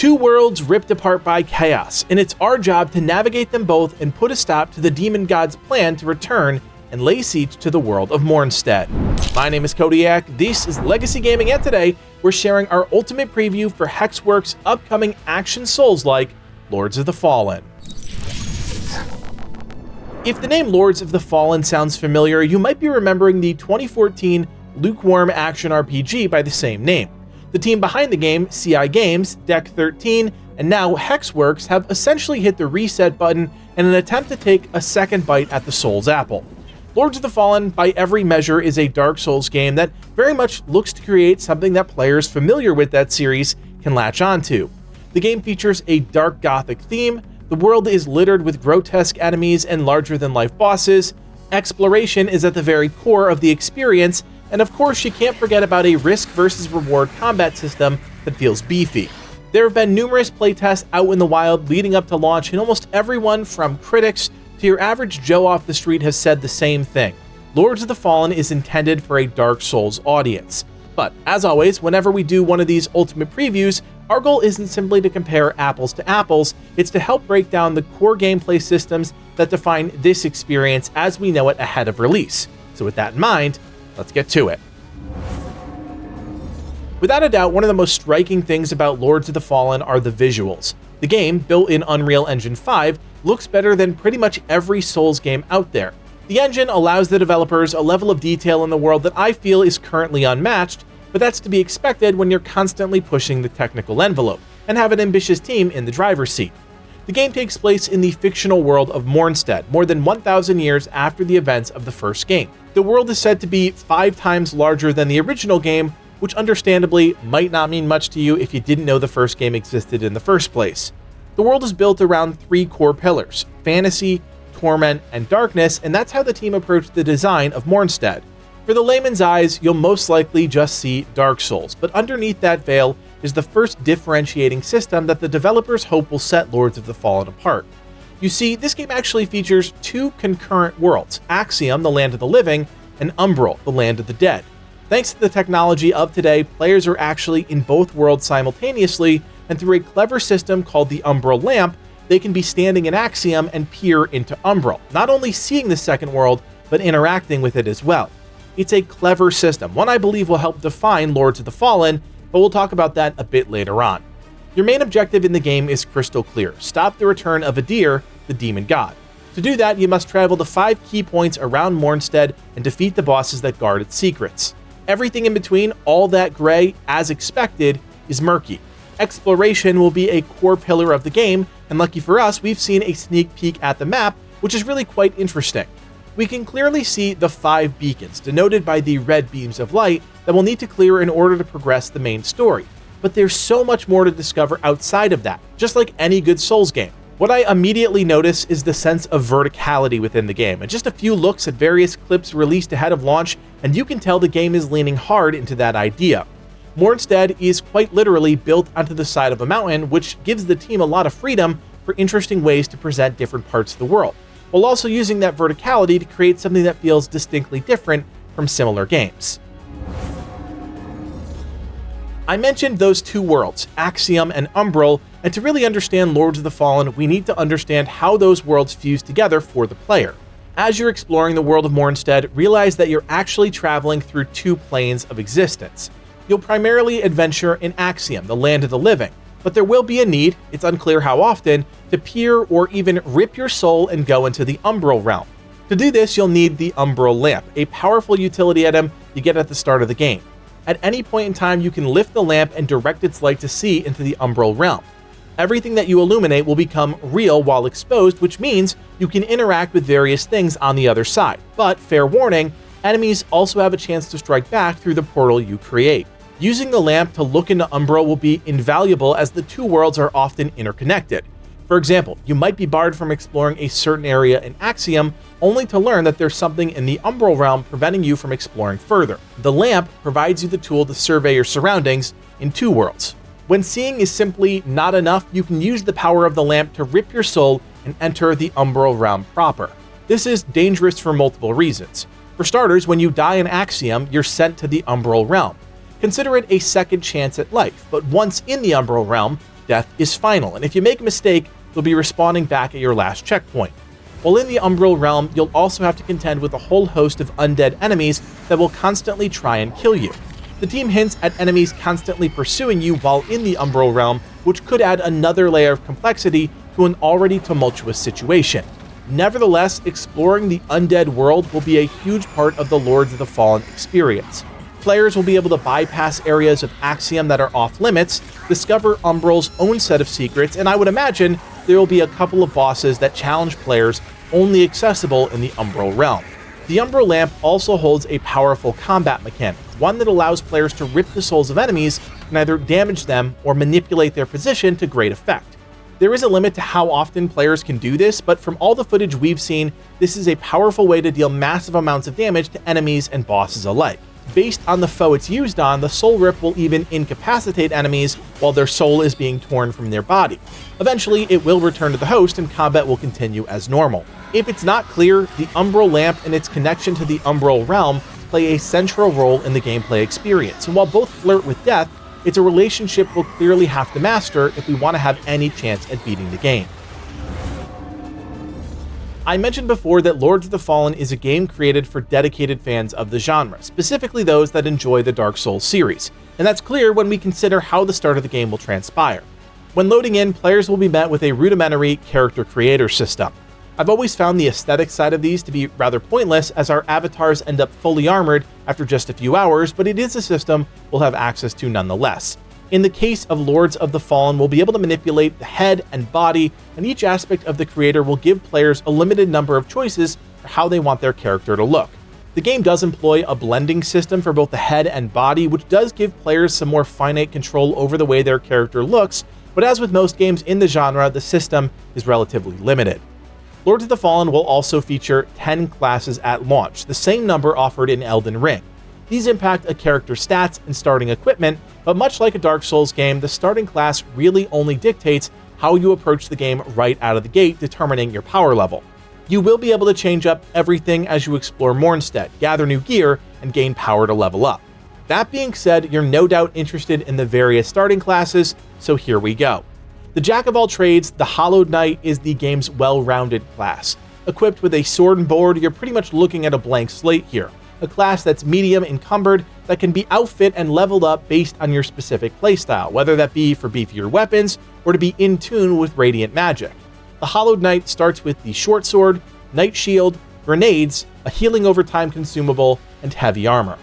Two worlds ripped apart by chaos, and it's our job to navigate them both and put a stop to the demon god's plan to return and lay siege to the world of Mournstead. My name is Kodiak, this is Legacy Gaming, and today we're sharing our ultimate preview for Hexworks' upcoming action Souls-like Lords of the Fallen. If the name Lords of the Fallen sounds familiar, you might be remembering the 2014 lukewarm action RPG by the same name. The team behind the game, CI Games, Deck 13, and now Hexworks have essentially hit the reset button in an attempt to take a second bite at the Souls apple. Lords of the Fallen, by every measure, is a Dark Souls game that very much looks to create something that players familiar with that series can latch onto. The game features a dark gothic theme, the world is littered with grotesque enemies and larger-than-life bosses, exploration is at the very core of the experience, and of course you can't forget about a risk versus reward combat system that feels beefy. There have been numerous playtests out in the wild leading up to launch, and almost everyone from critics to your average Joe off the street has said the same thing. Lords of the Fallen is intended for a Dark Souls audience. But, as always, whenever we do one of these ultimate previews, our goal isn't simply to compare apples to apples, it's to help break down the core gameplay systems that define this experience as we know it ahead of release. So with that in mind, let's get to it. Without a doubt, one of the most striking things about Lords of the Fallen are the visuals. The game, built in Unreal Engine 5, looks better than pretty much every Souls game out there. The engine allows the developers a level of detail in the world that I feel is currently unmatched, but that's to be expected when you're constantly pushing the technical envelope and have an ambitious team in the driver's seat. The game takes place in the fictional world of Mournstead, more than 1,000 years after the events of the first game. The world is said to be 5 times larger than the original game, which understandably might not mean much to you if you didn't know the first game existed in the first place. The world is built around 3 core pillars: fantasy, torment, and darkness, and that's how the team approached the design of Mournstead. For the layman's eyes, you'll most likely just see Dark Souls, but underneath that veil is the first differentiating system that the developers hope will set Lords of the Fallen apart. You see, this game actually features 2 concurrent worlds: Axiom, the land of the living, and Umbral, the land of the dead. Thanks to the technology of today, players are actually in both worlds simultaneously, and through a clever system called the Umbral lamp, they can be standing in Axiom and peer into Umbral, not only seeing the second world, but interacting with it as well. It's a clever system, one I believe will help define Lords of the Fallen, but we'll talk about that a bit later on. Your main objective in the game is crystal clear: stop the return of Adyr, the demon god. To do that, you must travel to 5 key points around Mournstead and defeat the bosses that guard its secrets. Everything in between, all that gray, as expected, is murky. Exploration will be a core pillar of the game, and lucky for us, we've seen a sneak peek at the map, which is really quite interesting. We can clearly see the 5 beacons, denoted by the red beams of light, that we'll need to clear in order to progress the main story. But there's so much more to discover outside of that, just like any good Souls game. What I immediately notice is the sense of verticality within the game, and just a few looks at various clips released ahead of launch, and you can tell the game is leaning hard into that idea. Mournstead is quite literally built onto the side of a mountain, which gives the team a lot of freedom for interesting ways to present different parts of the world, while also using that verticality to create something that feels distinctly different from similar games. I mentioned those 2 worlds, Axiom and Umbral, and to really understand Lords of the Fallen, we need to understand how those worlds fuse together for the player. As you're exploring the world of Mournstead, realize that you're actually traveling through 2 planes of existence. You'll primarily adventure in Axiom, the land of the living, but there will be a need, it's unclear how often, to peer or even rip your soul and go into the Umbral realm. To do this, you'll need the Umbral lamp, a powerful utility item you get at the start of the game. At any point in time, you can lift the lamp and direct its light to see into the Umbral realm. Everything that you illuminate will become real while exposed, which means you can interact with various things on the other side. But, fair warning, enemies also have a chance to strike back through the portal you create. Using the lamp to look into Umbral will be invaluable, as the 2 worlds are often interconnected. For example, you might be barred from exploring a certain area in Axiom, only to learn that there's something in the Umbral realm preventing you from exploring further. The lamp provides you the tool to survey your surroundings in 2 worlds. When seeing is simply not enough, you can use the power of the lamp to rip your soul and enter the Umbral realm proper. This is dangerous for multiple reasons. For starters, when you die in Axiom, you're sent to the Umbral realm. Consider it a second chance at life, but once in the Umbral realm, Death is final, and if you make a mistake, you'll be respawning back at your last checkpoint. While in the Umbral realm, you'll also have to contend with a whole host of undead enemies that will constantly try and kill you. The team hints at enemies constantly pursuing you while in the Umbral realm, which could add another layer of complexity to an already tumultuous situation. Nevertheless, exploring the undead world will be a huge part of the Lords of the Fallen experience. Players will be able to bypass areas of Axiom that are off-limits, discover Umbral's own set of secrets, and I would imagine there will be a couple of bosses that challenge players only accessible in the Umbral realm. The Umbral Lamp also holds a powerful combat mechanic, one that allows players to rip the souls of enemies and either damage them or manipulate their position to great effect. There is a limit to how often players can do this, but from all the footage we've seen, this is a powerful way to deal massive amounts of damage to enemies and bosses alike. Based on the foe it's used on, the Soul Rip will even incapacitate enemies while their soul is being torn from their body. Eventually, it will return to the host and combat will continue as normal. If it's not clear, the Umbral Lamp and its connection to the Umbral realm play a central role in the gameplay experience, and while both flirt with death, it's a relationship we'll clearly have to master if we want to have any chance at beating the game. I mentioned before that Lords of the Fallen is a game created for dedicated fans of the genre, specifically those that enjoy the Dark Souls series, and that's clear when we consider how the start of the game will transpire. When loading in, players will be met with a rudimentary character creator system. I've always found the aesthetic side of these to be rather pointless, as our avatars end up fully armored after just a few hours, but it is a system we'll have access to nonetheless. In the case of Lords of the Fallen, we'll be able to manipulate the head and body, and each aspect of the creator will give players a limited number of choices for how they want their character to look. The game does employ a blending system for both the head and body, which does give players some more finite control over the way their character looks, but as with most games in the genre, the system is relatively limited. Lords of the Fallen will also feature 10 classes at launch, the same number offered in Elden Ring. These impact a character's stats and starting equipment, but much like a Dark Souls game, the starting class really only dictates how you approach the game right out of the gate, determining your power level. You will be able to change up everything as you explore Mournstead, gather new gear, and gain power to level up. That being said, you're no doubt interested in the various starting classes, so here we go. The Jack of all trades, the Hollowed Knight is the game's well-rounded class. Equipped with a sword and board, you're pretty much looking at a blank slate here. A class that's medium encumbered that can be outfit and leveled up based on your specific playstyle, whether that be for beefier weapons or to be in tune with radiant magic. The Hollowed Knight starts with the short sword, knight shield, grenades, a healing over time consumable, and heavy armor.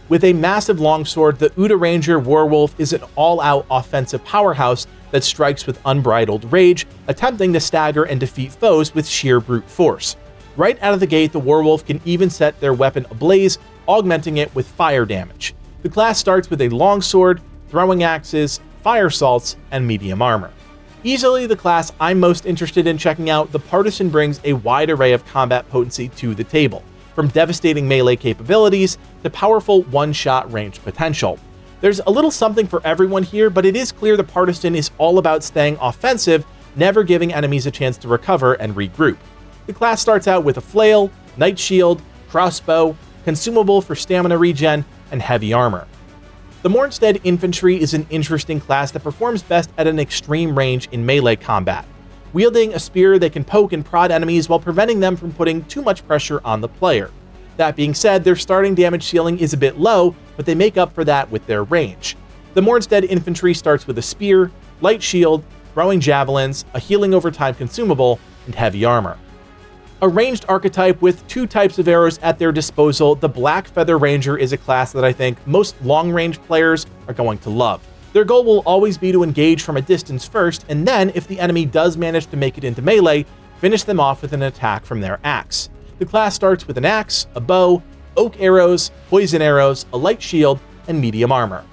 With a massive longsword, the Uda Ranger Werewolf is an all-out offensive powerhouse that strikes with unbridled rage, attempting to stagger and defeat foes with sheer brute force. Right out of the gate, the Werewolf can even set their weapon ablaze, augmenting it with fire damage. The class starts with a longsword, throwing axes, fire salts, and medium armor. Easily the class I'm most interested in checking out, the Partisan brings a wide array of combat potency to the table, from devastating melee capabilities to powerful one-shot range potential. There's a little something for everyone here, but it is clear the Partisan is all about staying offensive, never giving enemies a chance to recover and regroup. The class starts out with a flail, knight shield, crossbow, consumable for stamina regen, and heavy armor. The Mournstead Infantry is an interesting class that performs best at an extreme range in melee combat. Wielding a spear, they can poke and prod enemies while preventing them from putting too much pressure on the player. That being said, their starting damage ceiling is a bit low, but they make up for that with their range. The Mournstead Infantry starts with a spear, light shield, throwing javelins, a healing over time consumable, and heavy armor. A ranged archetype with two types of arrows at their disposal, the Black Feather Ranger is a class that I think most long-range players are going to love. Their goal will always be to engage from a distance first, and then, if the enemy does manage to make it into melee, finish them off with an attack from their axe. The class starts with an axe, a bow, oak arrows, poison arrows, a light shield, and medium armor.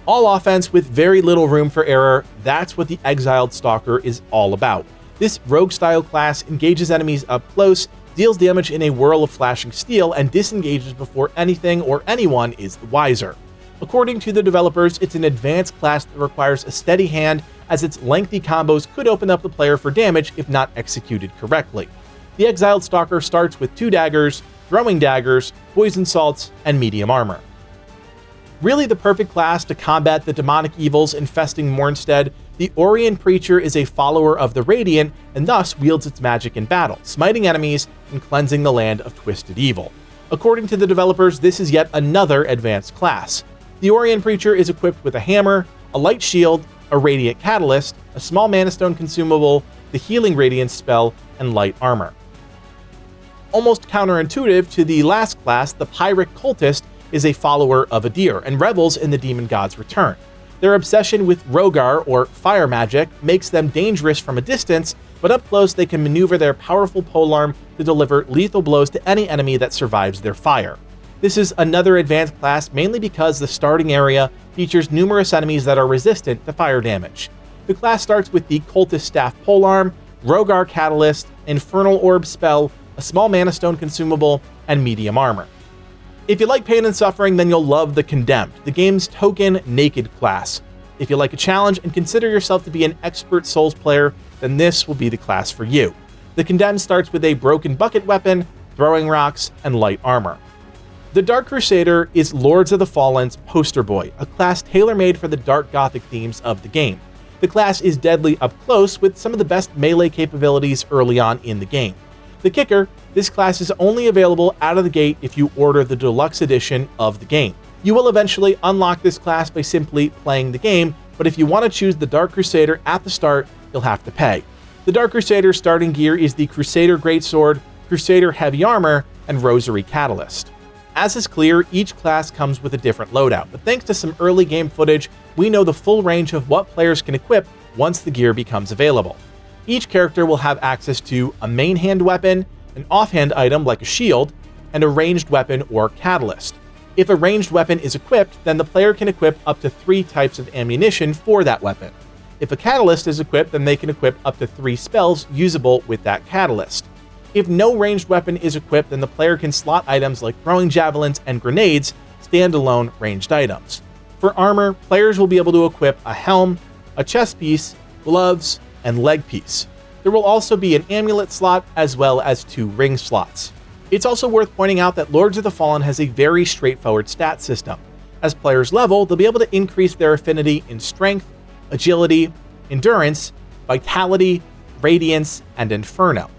All offense with very little room for error, that's what the Exiled Stalker is all about. This rogue-style class engages enemies up close, deals damage in a whirl of flashing steel, and disengages before anything or anyone is the wiser. According to the developers, it's an advanced class that requires a steady hand, as its lengthy combos could open up the player for damage if not executed correctly. The Exiled Stalker starts with 2 daggers, throwing daggers, poison salts, and medium armor. Really the perfect class to combat the demonic evils infesting Mournstead, The Orient Preacher is a follower of the Radiant and thus wields its magic in battle, smiting enemies and cleansing the land of twisted evil. According to the developers, this is yet another advanced class. The Orient Preacher is equipped with a hammer, a light shield, a radiant catalyst, a small mana stone consumable, the healing radiance spell, and light armor. Almost counterintuitive to the last class, the Pyric Cultist is a follower of Adyr and revels in the Demon God's return. Their obsession with Rogar, or fire magic, makes them dangerous from a distance, but up close they can maneuver their powerful polearm to deliver lethal blows to any enemy that survives their fire. This is another advanced class mainly because the starting area features numerous enemies that are resistant to fire damage. The class starts with the Cultist Staff polearm, Rogar Catalyst, Infernal Orb spell, a small mana stone consumable, and medium armor. If you like pain and suffering, then you'll love the Condemned, the game's token naked class. If you like a challenge and consider yourself to be an expert Souls player, then this will be the class for you. The Condemned starts with a broken bucket weapon, throwing rocks, and light armor. The Dark Crusader is Lords of the Fallen's poster boy, a class tailor-made for the dark gothic themes of the game. The class is deadly up close with some of the best melee capabilities early on in the game. The kicker, this class is only available out of the gate if you order the deluxe edition of the game. You will eventually unlock this class by simply playing the game, but if you want to choose the Dark Crusader at the start, you'll have to pay. The Dark Crusader's starting gear is the Crusader Greatsword, Crusader Heavy Armor, and Rosary Catalyst. As is clear, each class comes with a different loadout, but thanks to some early game footage, we know the full range of what players can equip once the gear becomes available. Each character will have access to a main hand weapon, an offhand item like a shield, and a ranged weapon or catalyst. If a ranged weapon is equipped, then the player can equip up to 3 types of ammunition for that weapon. If a catalyst is equipped, then they can equip up to 3 spells usable with that catalyst. If no ranged weapon is equipped, then the player can slot items like throwing javelins and grenades, standalone ranged items. For armor, players will be able to equip a helm, a chest piece, gloves, and leg piece. There will also be an amulet slot as well as 2 ring slots. It's also worth pointing out that Lords of the Fallen has a very straightforward stat system. As players level, they'll be able to increase their affinity in strength, agility, endurance, vitality, radiance, and inferno.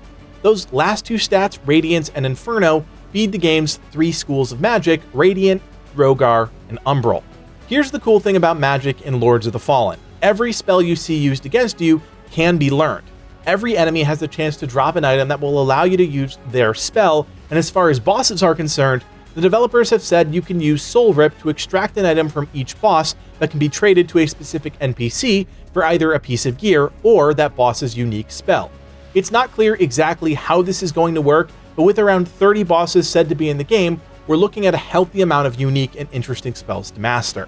Those last 2 stats, radiance and inferno, feed the game's 3 schools of magic, Radiant, Rogar, and Umbral. Here's the cool thing about magic in Lords of the Fallen. Every spell you see used against you can be learned. Every enemy has a chance to drop an item that will allow you to use their spell, and as far as bosses are concerned, the developers have said you can use Soul Rip to extract an item from each boss that can be traded to a specific NPC for either a piece of gear or that boss's unique spell. It's not clear exactly how this is going to work, but with around 30 bosses said to be in the game, we're looking at a healthy amount of unique and interesting spells to master.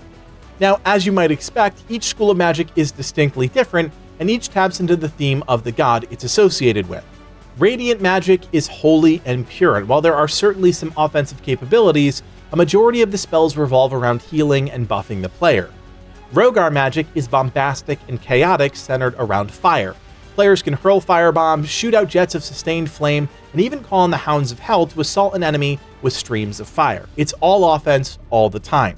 Now, as you might expect, each school of magic is distinctly different, and each taps into the theme of the god it's associated with. Radiant magic is holy and pure, and while there are certainly some offensive capabilities, a majority of the spells revolve around healing and buffing the player. Rogar magic is bombastic and chaotic, centered around fire. Players can hurl firebombs, shoot out jets of sustained flame, and even call on the Hounds of Hell to assault an enemy with streams of fire. It's all offense all the time.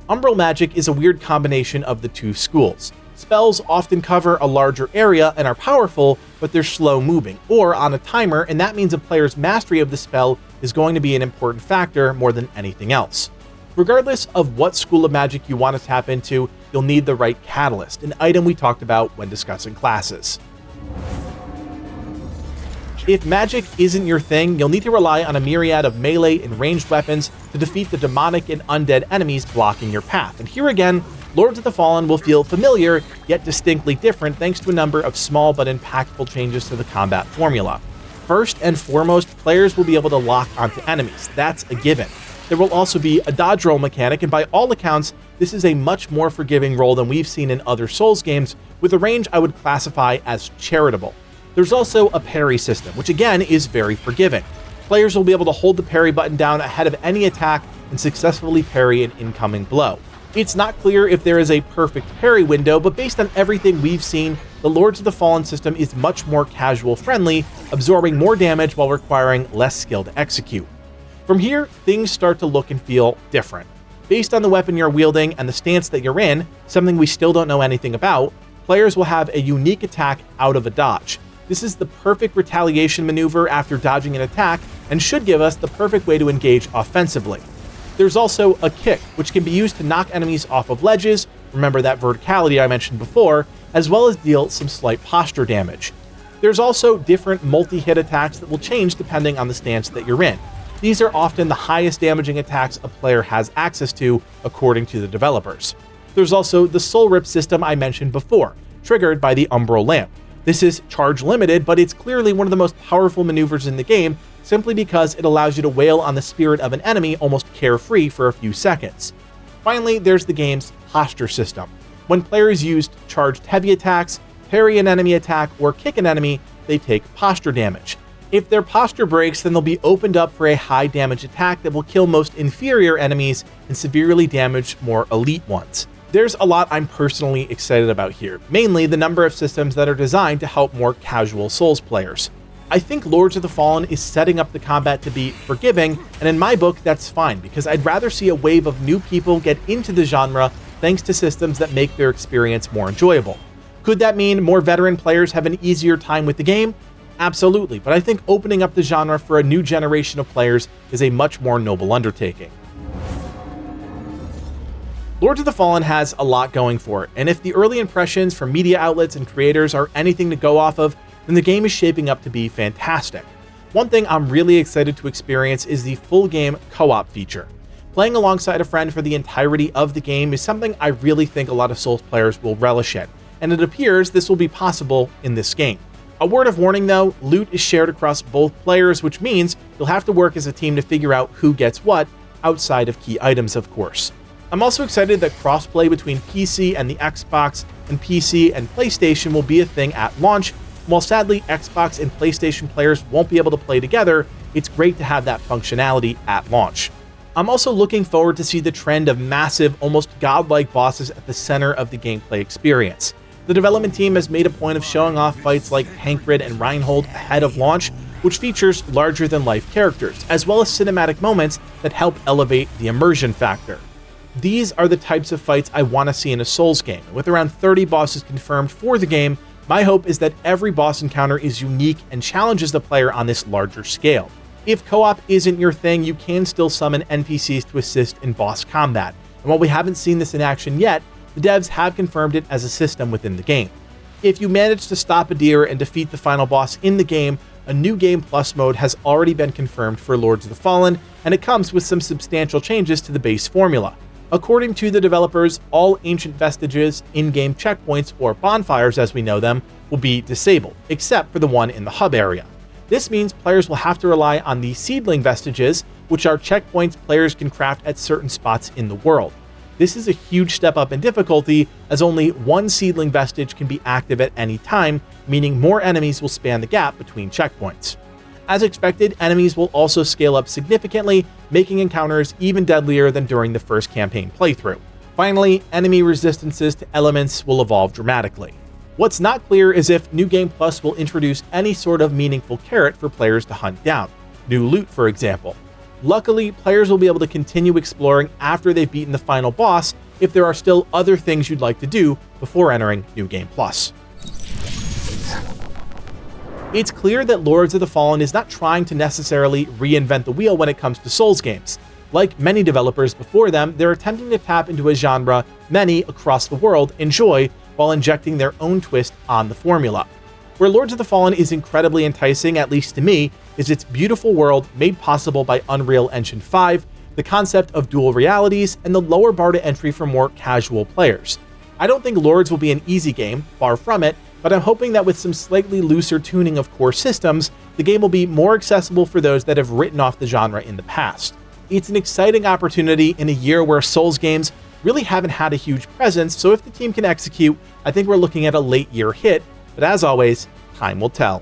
Umbral magic is a weird combination of the 2 schools. Spells often cover a larger area and are powerful, but they're slow moving, or on a timer, and that means a player's mastery of the spell is going to be an important factor more than anything else. Regardless of what school of magic you want to tap into, you'll need the right catalyst, an item we talked about when discussing classes. If magic isn't your thing, you'll need to rely on a myriad of melee and ranged weapons to defeat the demonic and undead enemies blocking your path. And here again, Lords of the Fallen will feel familiar, yet distinctly different thanks to a number of small but impactful changes to the combat formula. First and foremost, players will be able to lock onto enemies. That's a given. There will also be a dodge roll mechanic, and by all accounts, this is a much more forgiving roll than we've seen in other Souls games, with a range I would classify as charitable. There's also a parry system, which again is very forgiving. Players will be able to hold the parry button down ahead of any attack and successfully parry an incoming blow. It's not clear if there is a perfect parry window, but based on everything we've seen, the Lords of the Fallen system is much more casual friendly, absorbing more damage while requiring less skill to execute. From here, things start to look and feel different. Based on the weapon you're wielding and the stance that you're in, something we still don't know anything about, players will have a unique attack out of a dodge. This is the perfect retaliation maneuver after dodging an attack and should give us the perfect way to engage offensively. There's also a kick, which can be used to knock enemies off of ledges, remember that verticality I mentioned before, as well as deal some slight posture damage. There's also different multi-hit attacks that will change depending on the stance that you're in. These are often the highest damaging attacks a player has access to, according to the developers. There's also the Soul Rip system I mentioned before, triggered by the Umbral lamp. This is charge limited, but it's clearly one of the most powerful maneuvers in the game, simply because it allows you to wail on the spirit of an enemy almost carefree for a few seconds. Finally, there's the game's posture system. When players use charged heavy attacks, parry an enemy attack, or kick an enemy, they take posture damage. If their posture breaks, then they'll be opened up for a high damage attack that will kill most inferior enemies and severely damage more elite ones. There's a lot I'm personally excited about here, mainly the number of systems that are designed to help more casual Souls players. I think Lords of the Fallen is setting up the combat to be forgiving, and in my book that's fine, because I'd rather see a wave of new people get into the genre thanks to systems that make their experience more enjoyable. Could that mean more veteran players have an easier time with the game? Absolutely, but I think opening up the genre for a new generation of players is a much more noble undertaking. Lords of the Fallen has a lot going for it, and if the early impressions from media outlets and creators are anything to go off of, then the game is shaping up to be fantastic. One thing I'm really excited to experience is the full game co-op feature. Playing alongside a friend for the entirety of the game is something I really think a lot of Souls players will relish in, and it appears this will be possible in this game. A word of warning though, loot is shared across both players, which means you'll have to work as a team to figure out who gets what, outside of key items of course. I'm also excited that crossplay between PC and the Xbox and PC and PlayStation will be a thing at launch. While sadly Xbox and PlayStation players won't be able to play together, it's great to have that functionality at launch. I'm also looking forward to see the trend of massive, almost godlike bosses at the center of the gameplay experience. The development team has made a point of showing off fights like Tancred and Reinhold ahead of launch, which features larger-than-life characters, as well as cinematic moments that help elevate the immersion factor. These are the types of fights I want to see in a Souls game. With around 30 bosses confirmed for the game, my hope is that every boss encounter is unique and challenges the player on this larger scale. If co-op isn't your thing, you can still summon NPCs to assist in boss combat, and while we haven't seen this in action yet, the devs have confirmed it as a system within the game. If you manage to stop Adyr and defeat the final boss in the game, a new Game Plus mode has already been confirmed for Lords of the Fallen, and it comes with some substantial changes to the base formula. According to the developers, all ancient vestiges, in-game checkpoints, or bonfires as we know them, will be disabled, except for the one in the hub area. This means players will have to rely on the seedling vestiges, which are checkpoints players can craft at certain spots in the world. This is a huge step up in difficulty, as only one seedling vestige can be active at any time, meaning more enemies will span the gap between checkpoints. As expected, enemies will also scale up significantly, making encounters even deadlier than during the first campaign playthrough. Finally, enemy resistances to elements will evolve dramatically. What's not clear is if New Game Plus will introduce any sort of meaningful carrot for players to hunt down. New loot, for example. Luckily, players will be able to continue exploring after they've beaten the final boss if there are still other things you'd like to do before entering New Game Plus. It's clear that Lords of the Fallen is not trying to necessarily reinvent the wheel when it comes to Souls games. Like many developers before them, they're attempting to tap into a genre many across the world enjoy while injecting their own twist on the formula. Where Lords of the Fallen is incredibly enticing, at least to me, is its beautiful world made possible by Unreal Engine 5, the concept of dual realities, and the lower bar to entry for more casual players. I don't think Lords will be an easy game, far from it, but I'm hoping that with some slightly looser tuning of core systems, the game will be more accessible for those that have written off the genre in the past. It's an exciting opportunity in a year where Souls games really haven't had a huge presence, so if the team can execute, I think we're looking at a late year hit, but as always, time will tell.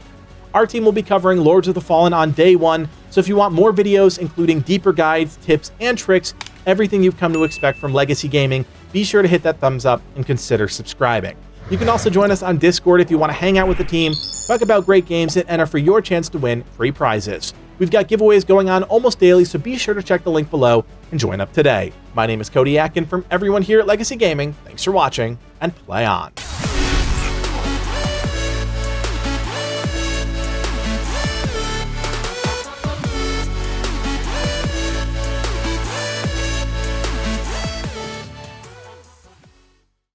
Our team will be covering Lords of the Fallen on day one, so if you want more videos including deeper guides, tips, and tricks, everything you've come to expect from Legacy Gaming, be sure to hit that thumbs up and consider subscribing. You can also join us on Discord if you want to hang out with the team, talk about great games, and enter for your chance to win free prizes. We've got giveaways going on almost daily, so be sure to check the link below and join up today. My name is Kodiak, and from everyone here at Legacy Gaming, thanks for watching, and play on.